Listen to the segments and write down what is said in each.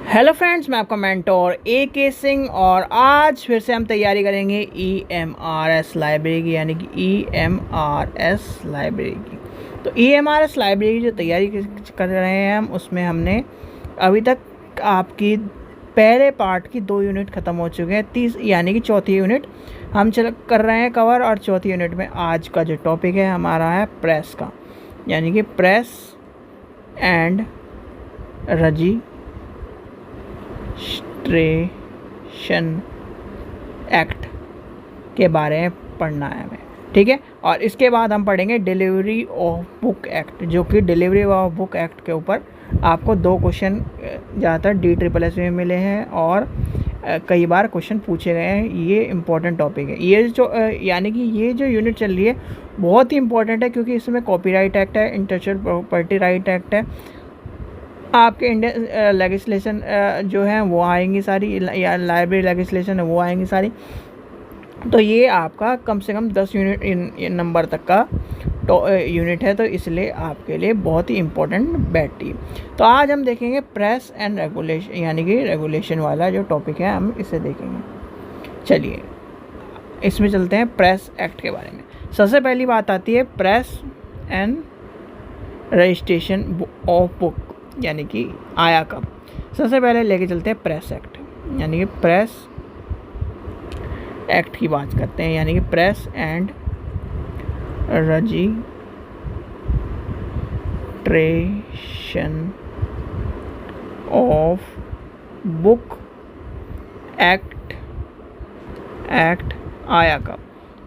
Hello friends, मैं आपका mentor के सिंह और आज फिर से हम तैयारी करेंगे EMRS लाइब्रेरी की, यानी कि EMRS लाइब्रेरी की। तो EMRS लाइब्रेरी की जो तैयारी कर रहे हैं हम, उसमें हमने अभी तक आपकी पहले पार्ट की 2 यूनिट ख़त्म हो चुके हैं। यानी कि चौथी यूनिट हम कर रहे हैं कवर, और चौथी यूनिट में आज का जो टॉपिक है हमारा है प्रेस का, यानी कि प्रेस एंड रजिस्ट्रेशन एक्ट के बारे में पढ़ना है हमें, ठीक है। और इसके बाद हम पढ़ेंगे डिलीवरी ऑफ बुक एक्ट, जो कि डिलीवरी ऑफ बुक एक्ट के ऊपर आपको 2 क्वेश्चन ज़्यादातर DSSS में मिले हैं और कई बार क्वेश्चन पूछे गए हैं। ये इम्पोर्टेंट टॉपिक है। ये जो यानी कि ये जो यूनिट चल रही है बहुत ही इम्पोर्टेंट है, क्योंकि इसमें कॉपीराइट एक्ट है, इंटेलेक्चुअल प्रॉपर्टी राइट एक्ट है, आपके इंडियन लेजिस्लेशन जो है वो आएंगी सारी, या लाइब्रेरी लेजिस्लेशन है वो आएंगी सारी। तो ये आपका कम से कम 10 यूनिट नंबर तक का यूनिट है, तो इसलिए आपके लिए बहुत ही इम्पोर्टेंट बैठती है। तो आज हम देखेंगे प्रेस एंड रेगुलेशन, यानी कि रेगुलेशन वाला जो टॉपिक है हम इसे देखेंगे। चलिए इसमें चलते हैं प्रेस एक्ट के बारे में। सबसे पहली बात आती है press and registration of book, यानी कि आया कब। सबसे पहले लेके चलते हैं प्रेस एक्ट, यानी कि प्रेस एक्ट की बात करते हैं, यानी कि press and registration of book act आया कब।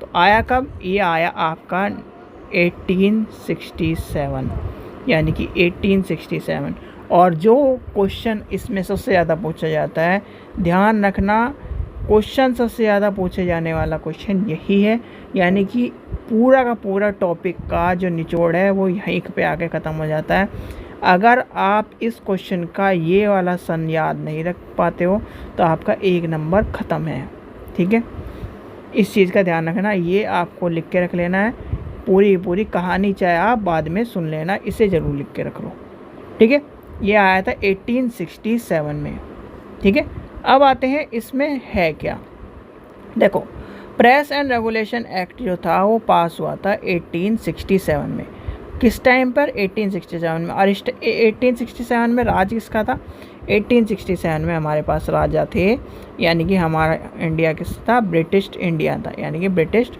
तो आया कब, ये आया आपका 1867, यानी कि 1867। और जो क्वेश्चन इसमें सबसे ज़्यादा पूछा जाता है, ध्यान रखना, क्वेश्चन सबसे ज़्यादा पूछे जाने वाला क्वेश्चन यही है, यानी कि पूरा का पूरा टॉपिक का जो निचोड़ है वो यहीं पे आके ख़त्म हो जाता है। अगर आप इस क्वेश्चन का ये वाला सन याद नहीं रख पाते हो तो आपका 1 नंबर ख़त्म है, ठीक है। इस चीज़ का ध्यान रखना, ये आपको लिख के रख लेना है। पूरी कहानी चाहे आप बाद में सुन लेना, इसे ज़रूर लिख के रख लो, ठीक है। ये आया था 1867 में, ठीक है। अब आते हैं इसमें है क्या। देखो, प्रेस एंड रेगुलेशन एक्ट जो था वो पास हुआ था 1867 में। किस टाइम पर? 1867 में। और 1867 में राज किसका था? 1867 में हमारे पास राजा थे, यानी कि हमारा इंडिया किस था? ब्रिटिश इंडिया था, यानी कि ब्रिटिश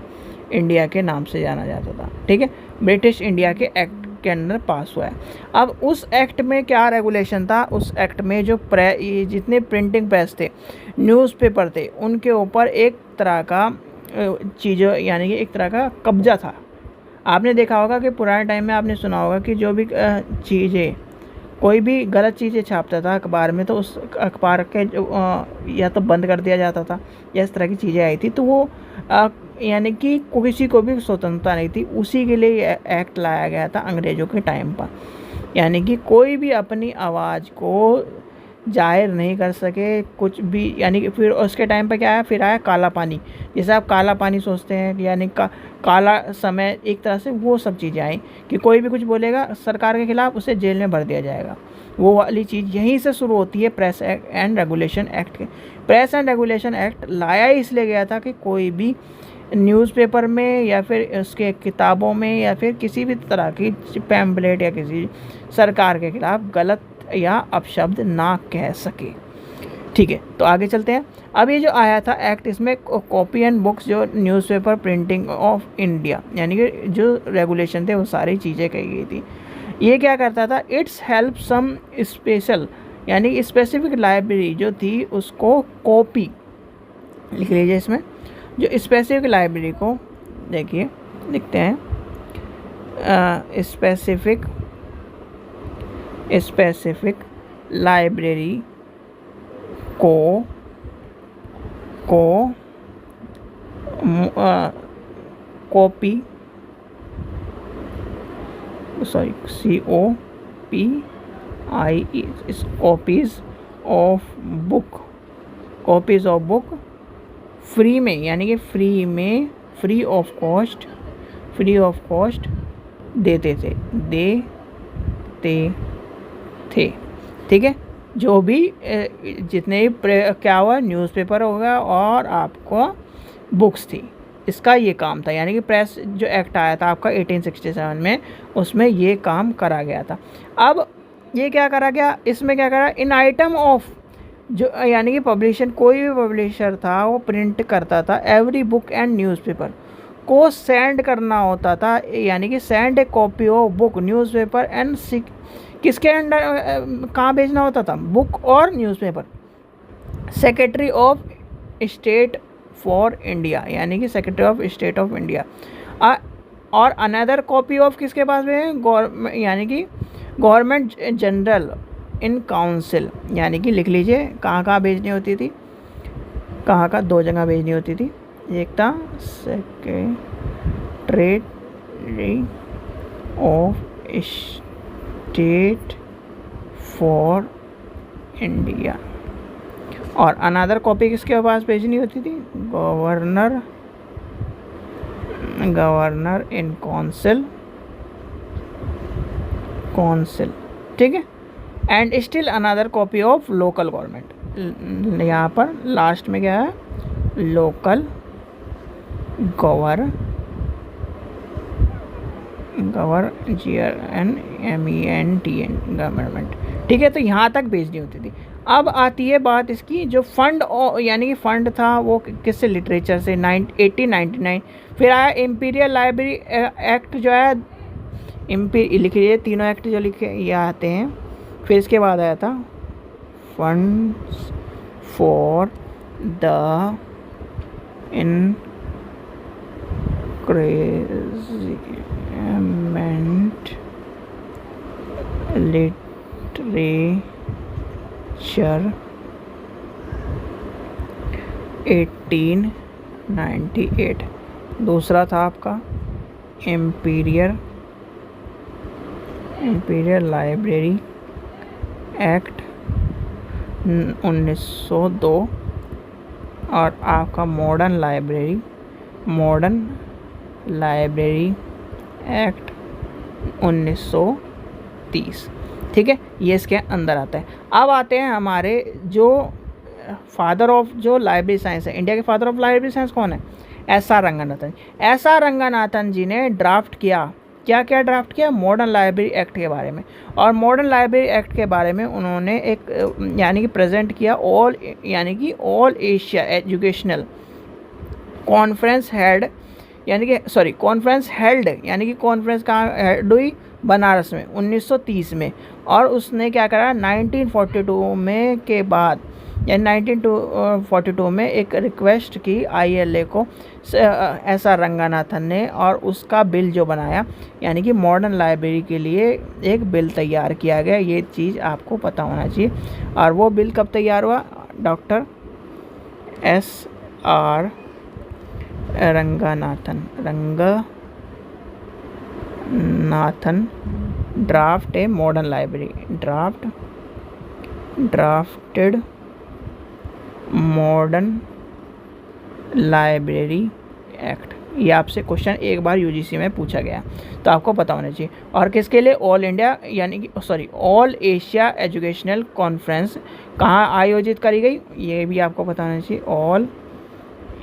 इंडिया के नाम से जाना जाता था, ठीक है। ब्रिटिश इंडिया के एक्ट के अंदर पास हुआ है। अब उस एक्ट में क्या रेगुलेशन था? उस एक्ट में जो जितने प्रिंटिंग प्रेस थे, न्यूज़पेपर थे, उनके ऊपर एक तरह का चीज़ों, यानी कि एक तरह का कब्जा था। आपने देखा होगा कि पुराने टाइम में आपने सुना होगा कि जो भी चीज़ें, कोई भी गलत चीज़ें छापता था अखबार में, तो उस अखबार के या तो बंद कर दिया जाता था, या इस तरह की चीज़ें आई थी, तो वो यानी कि किसी को भी स्वतंत्रता नहीं थी। उसी के लिए एक्ट लाया गया था अंग्रेज़ों के टाइम पर, यानी कि कोई भी अपनी आवाज़ को जाहिर नहीं कर सके कुछ भी। यानी कि फिर उसके टाइम पर क्या आया? फिर आया काला पानी। जैसे आप काला पानी सोचते हैं, यानी काला समय, एक तरह से वो सब चीज़ें आई कि कोई भी कुछ बोलेगा सरकार के खिलाफ, उसे जेल में भर दिया जाएगा। वो वाली चीज़ यहीं से शुरू होती है प्रेस एंड रेगुलेशन एक्ट के। प्रेस एंड रेगुलेशन एक्ट लाया इसलिए गया था कि कोई भी न्यूज़पेपर में या फिर उसके किताबों में या फिर किसी भी तरह की पैम्पलेट या किसी सरकार के खिलाफ गलत या अपशब्द ना कह सके, ठीक है। तो आगे चलते हैं। अब ये जो आया था एक्ट, इसमें कॉपी एंड बुक्स, जो न्यूज़पेपर प्रिंटिंग ऑफ इंडिया, यानी कि जो रेगुलेशन थे वो सारी चीज़ें कही गई थी। ये क्या करता था? इट्स हेल्प सम स्पेशल, यानी स्पेसिफिक लाइब्रेरी जो थी उसको कॉपी, लिख लीजिए इसमें, जो स्पेसिफिक लाइब्रेरी को, देखिए लिखते हैं, स्पेसिफिक लाइब्रेरी को copy, sorry COPIE, copies of book free में, यानी कि फ्री ऑफ कॉस्ट देते थे, ठीक है। जो भी जितने भी क्या हुआ, न्यूज़पेपर हो गया और आपको बुक्स थी, इसका ये काम था। यानी कि प्रेस जो एक्ट आया था आपका 1867 में, उसमें ये काम करा गया था। अब ये क्या करा गया, इसमें क्या करा, इन आइटम ऑफ जो यानी कि पब्लिशन, कोई भी पब्लिशर था वो प्रिंट करता था एवरी बुक एंड न्यूज़पेपर को सेंड करना होता था। यानी कि send A copy of book newspaper and किसके अंडर कहाँ भेजना होता था, बुक और newspaper, secretary of state for India, यानी कि secretary of state of India. और अनदर कॉपी ऑफ किसके पास में, यानी कि गवर्नमेंट जनरल इन काउंसिल, यानी कि लिख लीजिए कहाँ कहाँ भेजनी होती थी, कहाँ कहाँ, 2 जगह भेजनी होती थी। एक था secretary of state for India, और अनदर कॉपी किसके पास भेजनी होती थी, गवर्नर इन काउंसिल, ठीक है। And still another copy of local government, यहाँ पर लास्ट में क्या है, लोकल गवर्नमेंट, ठीक है। तो यहाँ तक भेजनी होती थी। अब आती है बात इसकी, जो फंड यानी कि फंड था वो किससे, लिटरेचर से, 1899। फिर आया इम्पीरियल लाइब्रेरी एक्ट, जो है लिख लीजिए तीनों एक्ट जो लिखे ये आते हैं। फिर इसके बाद आया था funds for the increment literature 1898। दूसरा था आपका इम्पीरियल लाइब्रेरी एक्ट 1902, और आपका मॉडर्न लाइब्रेरी एक्ट 1930, ठीक है। ये इसके अंदर आता है। अब आते हैं हमारे जो फादर ऑफ जो लाइब्रेरी साइंस है, इंडिया के फादर ऑफ लाइब्रेरी साइंस कौन है, एस.आर. रंगनाथन। एस.आर. रंगनाथन जी ने ड्राफ्ट किया, क्या ड्राफ्ट किया, मॉडर्न लाइब्रेरी एक्ट के बारे में। और मॉडर्न लाइब्रेरी एक्ट के बारे में उन्होंने एक यानी कि प्रेजेंट किया all Asia educational conference held, यानी कि कॉन्फ्रेंस कहाँ हुई, बनारस में 1930 में। और उसने क्या करा, 1942 में के बाद, यानी 1942 में एक रिक्वेस्ट की ILA को एस.आर. रंगनाथन ने, और उसका बिल जो बनाया, यानी कि मॉडर्न लाइब्रेरी के लिए एक बिल तैयार किया गया। ये चीज़ आपको पता होना चाहिए। और वो बिल कब तैयार हुआ, doctor SR. Ranganathan draft a modern library, drafted modern library act. ये आपसे क्वेश्चन एक बार UGC में पूछा गया, तो आपको पता होना चाहिए। और किसके लिए, ऑल एशिया एजुकेशनल कॉन्फ्रेंस कहाँ आयोजित करी गई, ये भी आपको पता होना चाहिए। All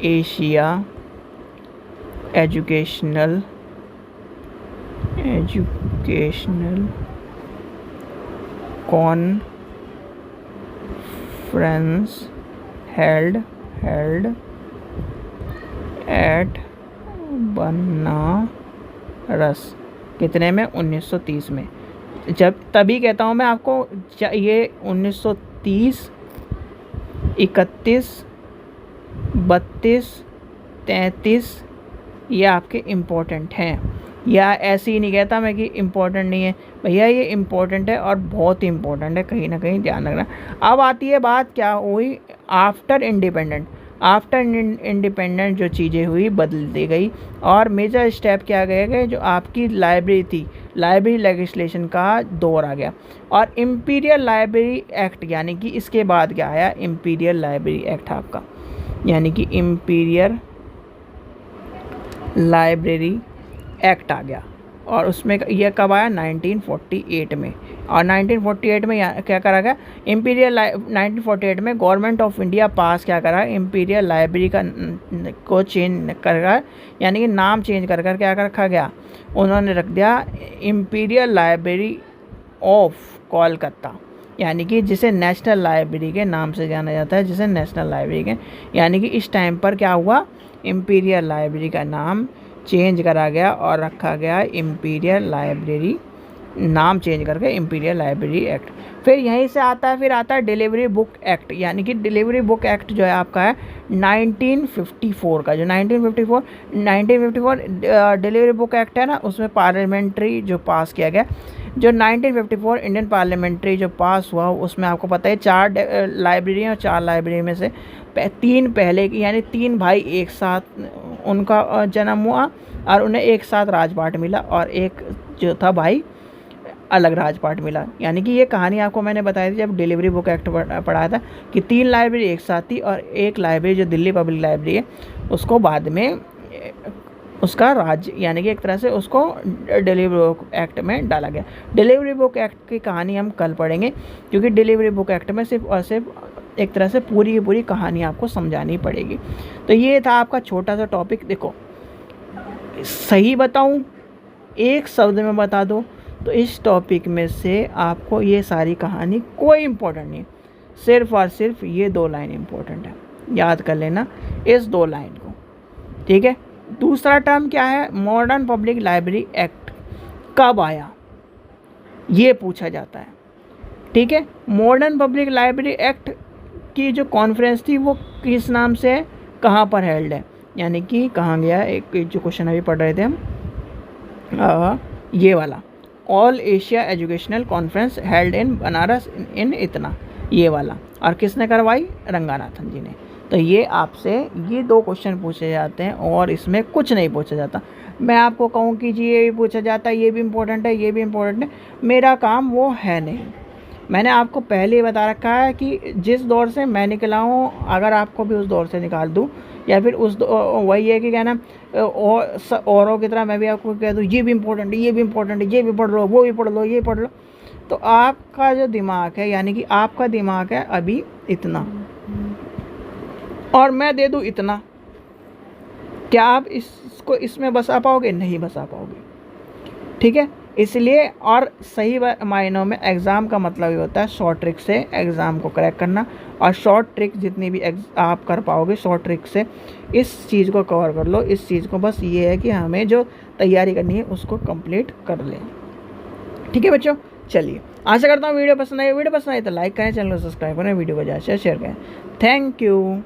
Asia educational conference held at Banaras, कितने में, 1930 में। जब तभी कहता हूँ मैं आपको, ये 1930, 31, 32, 33 ये आपके इम्पोर्टेंट हैं। या ऐसे ही नहीं कहता मैं कि इम्पोर्टेंट नहीं है, भैया ये इम्पोर्टेंट है और बहुत ही इम्पोर्टेंट है, कहीं ना कहीं ध्यान रखना। अब आती है बात क्या हुई आफ्टर इंडिपेंडेंट जो चीज़ें हुई बदल दी गई। और मेजर स्टेप क्या गए जो आपकी लाइब्रेरी थी, लाइब्रेरी लेजिस्लेशन का दौर आ गया। और इम्पीरियल लाइब्रेरी एक्ट, यानी कि इसके बाद क्या आया, इम्पीरियल लाइब्रेरी एक्ट आपका, यानी कि इम्पीरियल लाइब्रेरी एक्ट आ गया। और उसमें यह कब आया, 1948 में। और 1948 में क्या करा गया, इम्पीरियल 1948 में गवर्नमेंट ऑफ इंडिया पास क्या करा, इम्पीरियल लाइब्रेरी को चेंज कर, यानी कि नाम चेंज कर क्या रखा गया, उन्होंने रख दिया इम्पीरियल लाइब्रेरी ऑफ कोलकाता, यानी कि जिसे नेशनल लाइब्रेरी के नाम से जाना जाता है, जिसे नेशनल लाइब्रेरी के, यानी कि इस टाइम पर क्या हुआ, इम्पीरियल लाइब्रेरी का नाम चेंज करा गया और रखा गया इम्पीरियल लाइब्रेरी, नाम चेंज करके इम्पीरियल लाइब्रेरी एक्ट। फिर यहीं से आता है, फिर आता है डिलीवरी बुक एक्ट, यानी कि डिलीवरी बुक एक्ट जो है आपका है 1954 का, जो 1954 डिलीवरी बुक एक्ट है ना, उसमें पार्लियामेंट्री जो पास किया गया, जो 1954 इंडियन पार्लियामेंट्री जो पास हुआ, उसमें आपको पता है 4 लाइब्रेरी हैं और 4 लाइब्रेरी में से 3 पहले की, यानी 3 भाई एक साथ उनका जन्म हुआ और उन्हें एक साथ राजपाट मिला, और एक जो था भाई अलग राजपाट मिला। यानी कि ये कहानी आपको मैंने बताई थी जब डिलीवरी बुक एक्ट पढ़ाया था कि 3 लाइब्रेरी एक साथ थी, और एक लाइब्रेरी जो दिल्ली पब्लिक लाइब्रेरी है उसको बाद में उसका राज्य, यानी कि एक तरह से उसको डिलीवरी बुक एक्ट में डाला गया। डिलीवरी बुक एक्ट की कहानी हम कल पढ़ेंगे, क्योंकि डिलीवरी बुक एक्ट में सिर्फ और सिर्फ एक तरह से पूरी की पूरी कहानी आपको समझानी पड़ेगी। तो ये था आपका छोटा सा टॉपिक। देखो, सही बताऊं, एक शब्द में बता दो तो इस टॉपिक में से आपको ये सारी कहानी कोई इम्पोर्टेंट नहीं, सिर्फ और सिर्फ ये 2 लाइन इम्पोर्टेंट है, याद कर लेना इस 2 लाइन को, ठीक है। दूसरा टर्म क्या है, मॉडर्न पब्लिक लाइब्रेरी एक्ट कब आया, ये पूछा जाता है, ठीक है। मॉडर्न पब्लिक लाइब्रेरी एक्ट की जो कॉन्फ्रेंस थी वो किस नाम से है, कहाँ पर हेल्ड है, यानी कि कहाँ गया, एक जो क्वेश्चन अभी पढ़ रहे थे हम, ये वाला, all Asia educational conference held in Banaras in इतना, ये वाला, और किसने करवाई, रंगानाथन जी ने। तो ये आपसे ये 2 क्वेश्चन पूछे जाते हैं और इसमें कुछ नहीं पूछा जाता। मैं आपको कहूँ कि जी ये भी पूछा जाता है, ये भी इम्पोर्टेंट है, ये भी इम्पोर्टेंट है, मेरा काम वो है नहीं। मैंने आपको पहले ही बता रखा है कि जिस दौर से मैं निकला हूँ, अगर आपको भी उस दौर से निकाल दूँ, या फिर वही है कि क्या ना, औरों की तरह मैं भी आपको कह दूँ ये भी इम्पोर्टेंट है, ये भी इम्पोर्टेंट है, ये भी पढ़ लो, वो भी पढ़ लो, ये पढ़ लो, तो आपका जो दिमाग है, यानी कि आपका दिमाग है अभी इतना, और मैं दे दूँ इतना, क्या आप इसको इसमें बसा पाओगे, नहीं बसा पाओगे, ठीक है। इसलिए, और सही मायनों में एग्ज़ाम का मतलब ये होता है शॉर्ट ट्रिक से एग्ज़ाम को क्रैक करना, और शॉर्ट ट्रिक जितनी भी आप कर पाओगे शॉर्ट ट्रिक से इस चीज़ को कवर कर लो। इस चीज़ को बस ये है कि हमें जो तैयारी करनी है उसको कंप्लीट कर लें, ठीक है बच्चों। चलिए, आशा करता हूँ वीडियो पसंद आई तो लाइक करें, चैनल को सब्सक्राइब करें, वीडियो को ज़्यादा से शेयर करें। Thank you.